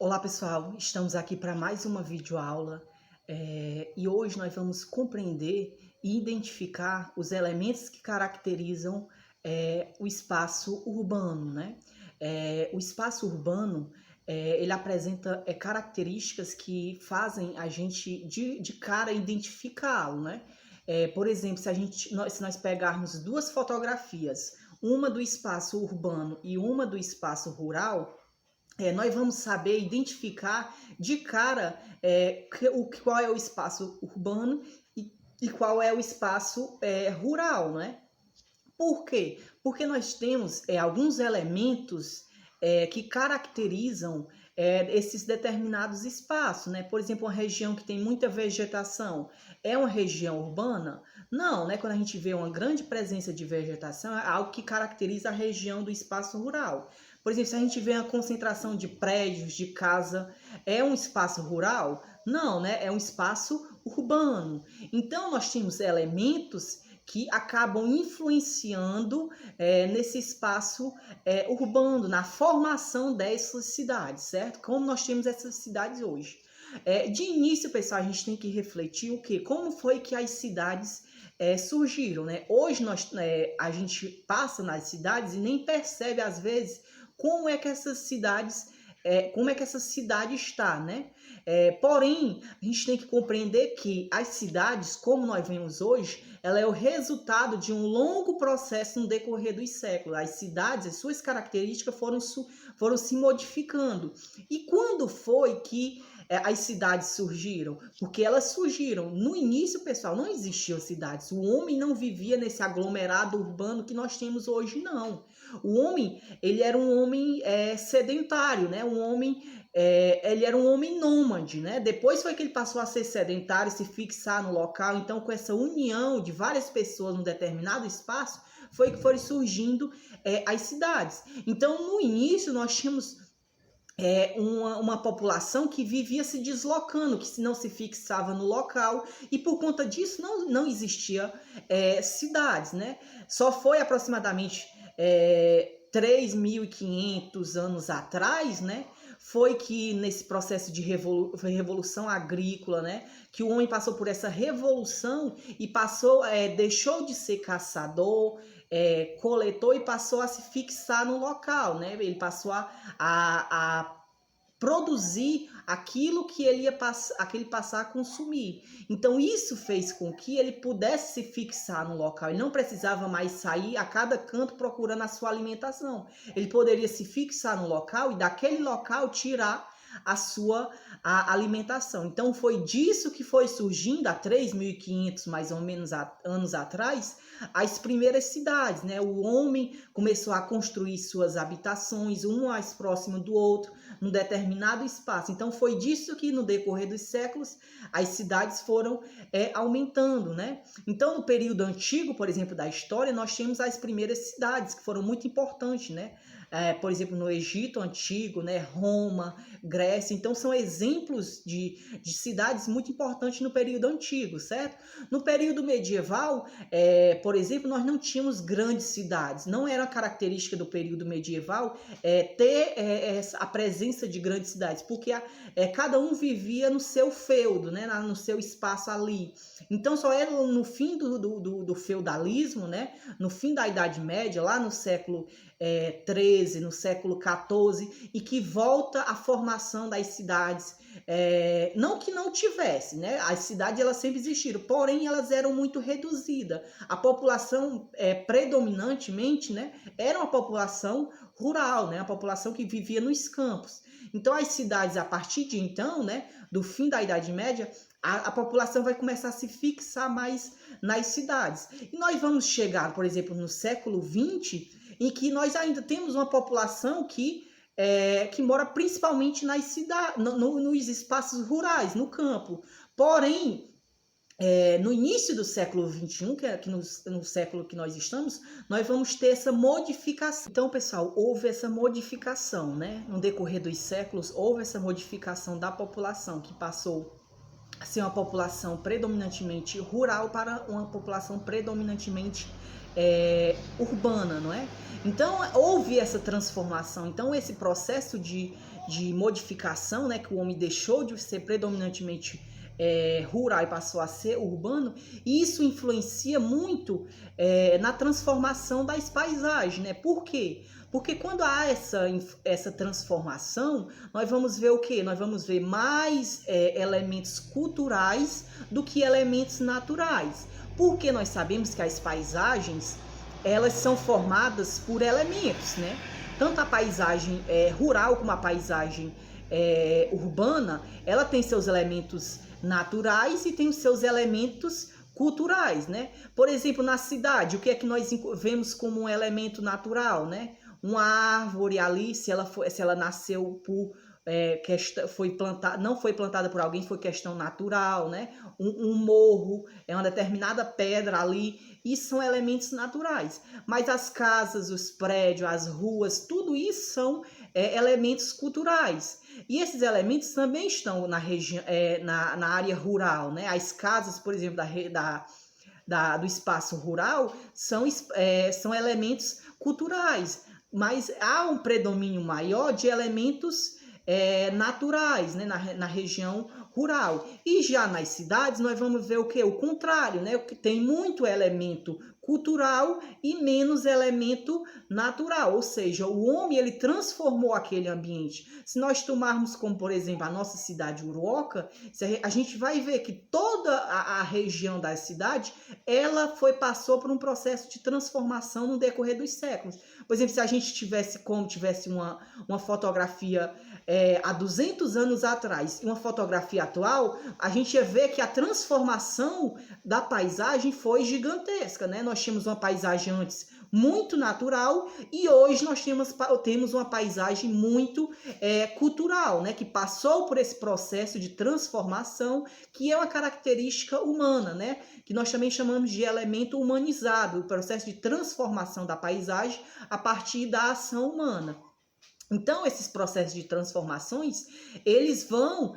Olá pessoal, estamos aqui para mais uma videoaula e hoje nós vamos compreender e identificar os elementos que caracterizam o espaço urbano, né? O espaço urbano ele apresenta características que fazem a gente de cara identificá-lo, né? Por exemplo, se nós pegarmos duas fotografias, uma do espaço urbano e uma do espaço rural, nós vamos saber identificar de cara qual é o espaço urbano e qual é o espaço rural, né? Por quê? Porque nós temos alguns elementos que caracterizam esses determinados espaços, né? Por exemplo, uma região que tem muita vegetação é uma região urbana? Não, né? Quando a gente vê uma grande presença de vegetação, é algo que caracteriza a região do espaço rural. Por exemplo, se a gente vê a concentração de prédios, de casa, é um espaço rural? Não, né? É um espaço urbano. Então, nós temos elementos que acabam influenciando nesse espaço urbano, na formação dessas cidades, certo? Como nós temos essas cidades hoje. De início, pessoal, a gente tem que refletir o quê? Como foi que as cidades surgiram, né? Hoje a gente passa nas cidades e nem percebe, às vezes, como é que essas cidades como é que essa cidade está, né? Porém, a gente tem que compreender que as cidades, como nós vemos hoje, ela é o resultado de um longo processo no decorrer dos séculos. As cidades, as suas características foram se modificando. E quando foi que as cidades surgiram? Porque elas surgiram. No início, pessoal, não existiam cidades. O homem não vivia nesse aglomerado urbano que nós temos hoje, não. O homem, ele era um homem sedentário, né? Ele era um homem nômade, né? Depois foi que ele passou a ser sedentário, se fixar no local. Então, com essa união de várias pessoas num determinado espaço, foi que foram surgindo as cidades. Então, no início, nós tínhamos uma população que vivia se deslocando, que não se fixava no local, e por conta disso não existia cidades, né? Só foi aproximadamente 3.500 anos atrás, né? Foi que nesse processo de revolução agrícola, né? Que o homem passou por essa revolução e deixou de ser caçador, coletor e passou a se fixar no local, né? Ele passou a produzir aquilo que ele passar a consumir. Então isso fez com que ele pudesse se fixar no local. Ele não precisava mais sair a cada canto procurando a sua alimentação. Ele poderia se fixar no local e daquele local tirar a alimentação. Então foi disso que foi surgindo há 3.500 mais ou menos anos atrás as primeiras cidades, né? O homem começou a construir suas habitações, um mais próximo do outro, num determinado espaço. Então foi disso que no decorrer dos séculos as cidades foram aumentando, né? Então no período antigo, por exemplo, da história, nós temos as primeiras cidades que foram muito importantes, né? Por exemplo, no Egito Antigo, né? Roma, Grécia. Então são exemplos de cidades muito importantes no período antigo, certo? No período medieval, por exemplo, nós não tínhamos grandes cidades. Não era característica do período medieval ter a presença de grandes cidades, porque cada um vivia no seu feudo, né? No seu espaço ali. Então só era no fim do feudalismo, né? No fim da Idade Média, lá no século XIII, no século XIV, e que volta a formação das cidades. Não que não tivesse, né? As cidades elas sempre existiram, porém elas eram muito reduzidas. A população predominantemente, né, era uma população rural, né? A população que vivia nos campos. Então as cidades, a partir de então, né, do fim da Idade Média, a população vai começar a se fixar mais nas cidades. E nós vamos chegar, por exemplo, no século XX, em que nós ainda temos uma população que mora principalmente nas cidades, nos espaços rurais, no campo. Porém, no início do século XXI, que é no século que nós estamos, nós vamos ter essa modificação. Então, pessoal, houve essa modificação, né? No decorrer dos séculos, houve essa modificação da população, que passou a ser uma população predominantemente rural para uma população predominantemente urbana, não é? Então houve essa transformação. Então esse processo de modificação, né, que o homem deixou de ser predominantemente rural e passou a ser urbano, e isso influencia muito na transformação das paisagens, né? Por quê? Porque quando há essa transformação, nós vamos ver o quê? Nós vamos ver mais elementos culturais do que elementos naturais. Porque nós sabemos que as paisagens, elas são formadas por elementos, né? Tanto a paisagem rural como a paisagem urbana, ela tem seus elementos naturais e tem os seus elementos culturais, né? Por exemplo, na cidade, o que é que nós vemos como um elemento natural, né? Uma árvore ali, se ela nasceu por foi plantada, não foi plantada por alguém, foi questão natural, né? Um morro, uma determinada pedra ali, isso são elementos naturais. Mas as casas, os prédios, as ruas, tudo isso são elementos culturais. E esses elementos também estão na região, na área rural, né? As casas, por exemplo, do espaço rural são elementos culturais, mas há um predomínio maior de elementos naturais, né, na região rural. E já nas cidades nós vamos ver o que? O contrário, né? Que tem muito elemento cultural e menos elemento natural, ou seja, o homem ele transformou aquele ambiente. Se nós tomarmos como, por exemplo, a nossa cidade Uruoca, a gente vai ver que toda a região da cidade, ela passou por um processo de transformação no decorrer dos séculos. Por exemplo, se a gente tivesse uma fotografia há 200 anos atrás e uma fotografia atual, a gente ia ver que a transformação da paisagem foi gigantesca, né? Nós tínhamos uma paisagem antes muito natural e hoje nós temos uma paisagem muito cultural, né? Que passou por esse processo de transformação, que é uma característica humana, né? Que nós também chamamos de elemento humanizado, o processo de transformação da paisagem a partir da ação humana. Então, esses processos de transformações, eles vão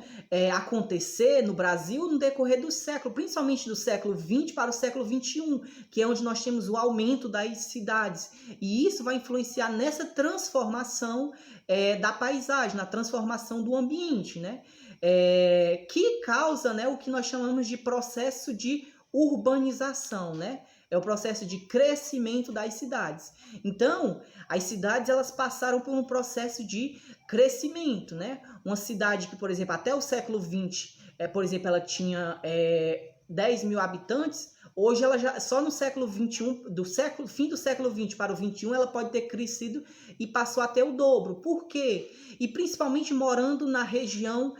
acontecer no Brasil no decorrer do século, principalmente do século XX para o século XXI, que é onde nós temos o aumento das cidades. E isso vai influenciar nessa transformação da paisagem, na transformação do ambiente, né? Que causa, né, o que nós chamamos de processo de urbanização, né? É o processo de crescimento das cidades. Então, as cidades elas passaram por um processo de crescimento, né? Uma cidade que, por exemplo, até o século XX, por exemplo, ela tinha 10 mil habitantes, hoje ela já, só no século XXI, fim do século XX para o XXI, ela pode ter crescido e passou até o dobro. Por quê? E principalmente morando na região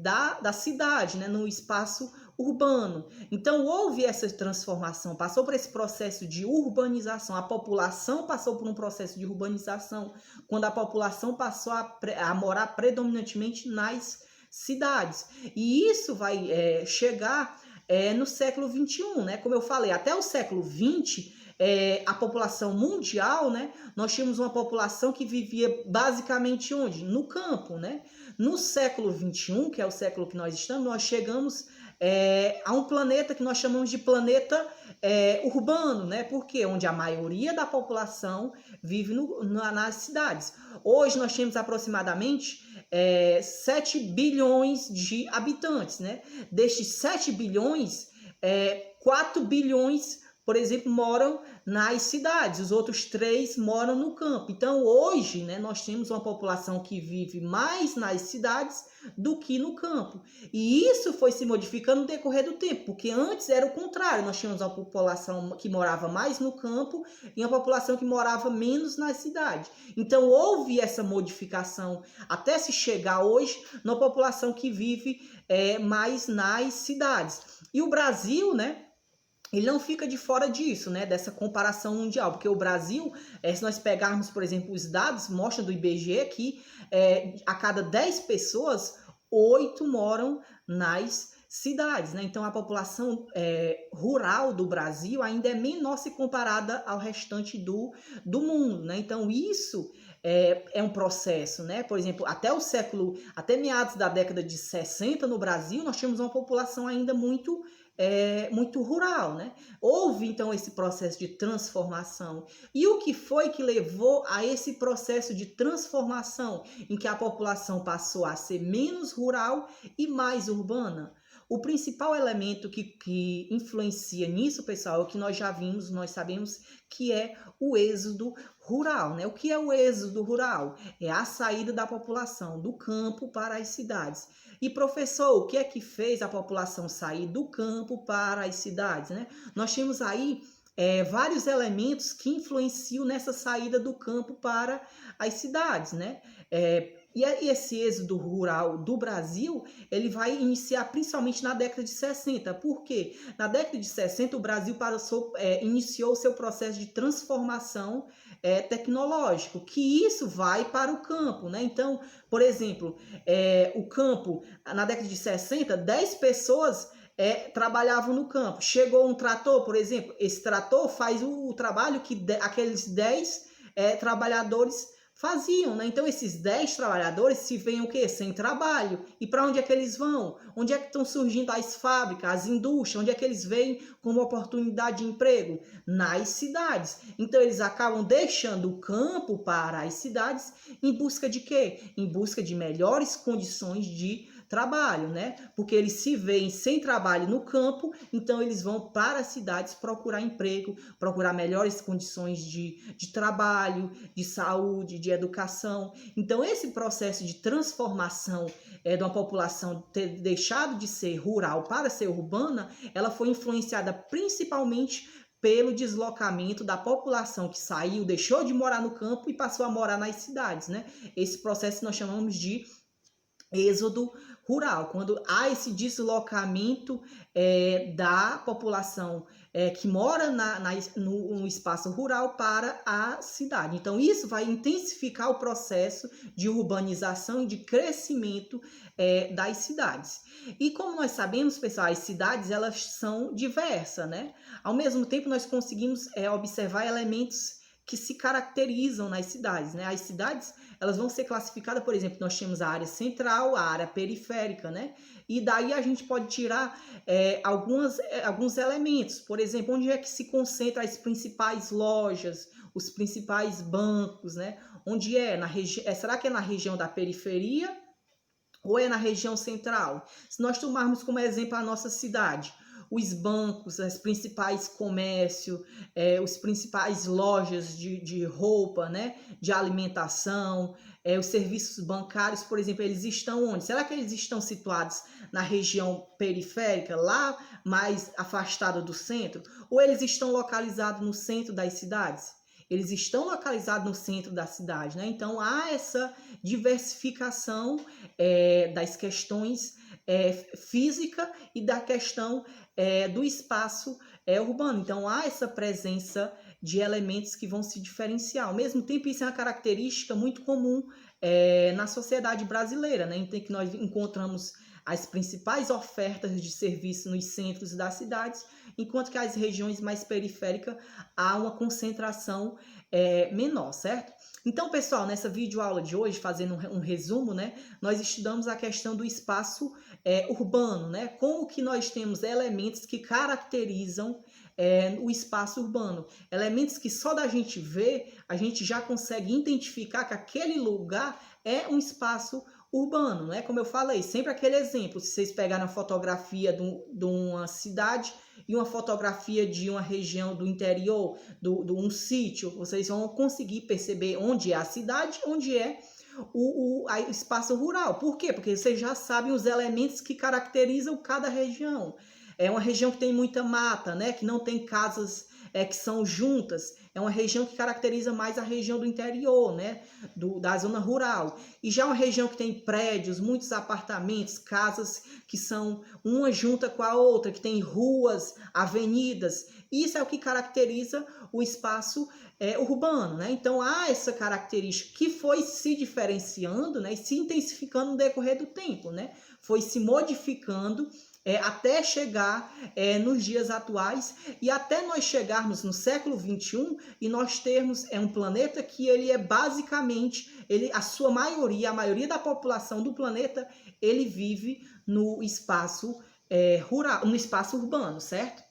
da cidade, né? No espaço urbano. Então houve essa transformação, passou por esse processo de urbanização, a população passou por um processo de urbanização, quando a população passou a morar predominantemente nas cidades. E isso vai chegar no século XXI, né? Como eu falei, até o século XX, a população mundial, né? Nós tínhamos uma população que vivia basicamente onde? No campo, né? No século XXI, que é o século que nós estamos, nós chegamos a um planeta que nós chamamos de planeta urbano, né? Porque onde a maioria da população vive nas cidades. Hoje nós temos aproximadamente 7 bilhões de habitantes, né? Destes 7 bilhões, 4 bilhões, por exemplo, moram nas cidades, os outros 3 moram no campo. Então, hoje, né, nós temos uma população que vive mais nas cidades do que no campo. E isso foi se modificando no decorrer do tempo, porque antes era o contrário, nós tínhamos uma população que morava mais no campo e uma população que morava menos na cidade. Então, houve essa modificação até se chegar hoje na população que vive mais nas cidades. E o Brasil, né? Ele não fica de fora disso, né, dessa comparação mundial, porque o Brasil, se nós pegarmos, por exemplo, os dados, mostra do IBGE que a cada 10 pessoas, 8 moram nas cidades, né? Então a população rural do Brasil ainda é menor se comparada ao restante do mundo, né? Então isso é um processo, né? Por exemplo, até meados da década de 60 no Brasil, nós tínhamos uma população ainda muito muito rural, né? Houve então esse processo de transformação. E o que foi que levou a esse processo de transformação, em que a população passou a ser menos rural e mais urbana? O principal elemento que influencia nisso, pessoal, é o que nós já vimos, nós sabemos que é o êxodo rural, né? O que é o êxodo rural? É a saída da população do campo para as cidades. E professor, o que é que fez a população sair do campo para as cidades, né? Nós temos aí vários elementos que influenciam nessa saída do campo para as cidades, né? E esse êxodo rural do Brasil, ele vai iniciar principalmente na década de 60. Por quê? Na década de 60, o Brasil iniciou seu processo de transformação tecnológico, que isso vai para o campo, né? Então, por exemplo, o campo, na década de 60, 10 pessoas trabalhavam no campo. Chegou um trator, por exemplo, esse trator faz o trabalho que aqueles 10 trabalhadores faziam, né? Então esses 10 trabalhadores se veem o quê? Sem trabalho. E para onde é que eles vão? Onde é que estão surgindo as fábricas, as indústrias? Onde é que eles veem como oportunidade de emprego? Nas cidades. Então eles acabam deixando o campo para as cidades em busca de quê? Em busca de melhores condições de trabalho, né? Porque eles se veem sem trabalho no campo, então eles vão para as cidades procurar emprego, procurar melhores condições de trabalho, de saúde, de educação. Então esse processo de transformação de uma população ter deixado de ser rural para ser urbana, ela foi influenciada principalmente pelo deslocamento da população que saiu, deixou de morar no campo e passou a morar nas cidades, né? Esse processo nós chamamos de êxodo rural, quando há deslocamento da população que mora no espaço rural para a cidade. Então, isso vai intensificar o processo de urbanização e de crescimento das cidades. E como nós sabemos, pessoal, as cidades elas são diversas, né? Ao mesmo tempo, nós conseguimos observar elementos que se caracterizam nas cidades, né? As cidades, elas vão ser classificadas, por exemplo, nós temos a área central, a área periférica, né? E daí a gente pode tirar alguns elementos, por exemplo, onde é que se concentra as principais lojas, os principais bancos, né? Onde será que é na região da periferia ou é na região central? Se nós tomarmos como exemplo a nossa cidade, os bancos, as principais comércios, os principais lojas de roupa, né, de alimentação, os serviços bancários, por exemplo, eles estão onde? Será que eles estão situados na região periférica, lá mais afastada do centro? Ou eles estão localizados no centro das cidades? Eles estão localizados no centro da cidade, né? Então, há essa diversificação das questões física e da questão do espaço urbano. Então, há essa presença de elementos que vão se diferenciar. Ao mesmo tempo, isso é uma característica muito comum na sociedade brasileira, né? Então, que nós encontramos as principais ofertas de serviço nos centros das cidades, enquanto que as regiões mais periféricas há uma concentração menor, certo? Então, pessoal, nessa videoaula de hoje, fazendo um resumo, né, nós estudamos a questão do espaço urbano, né? Como que nós temos elementos que caracterizam o espaço urbano. Elementos que só da gente ver, a gente já consegue identificar que aquele lugar é um espaço urbano, né? Como eu falei, sempre aquele exemplo, se vocês pegarem a fotografia de uma cidade e uma fotografia de uma região do interior, de um sítio, vocês vão conseguir perceber onde é a cidade, onde é o espaço rural. Por quê? Porque vocês já sabem os elementos que caracterizam cada região. É uma região que tem muita mata, né? Que não tem casas que são juntas. É uma região que caracteriza mais a região do interior, né? Da zona rural. E já uma região que tem prédios, muitos apartamentos, casas que são uma junta com a outra, que tem ruas, avenidas. Isso é o que caracteriza o espaço urbano, né? Então há essa característica que foi se diferenciando, né? E se intensificando no decorrer do tempo, né? Foi se modificando até chegar nos dias atuais e até nós chegarmos no século XXI e nós termos um planeta que ele é basicamente, a sua maioria, a maioria da população do planeta, ele vive no espaço rural, no espaço urbano, certo?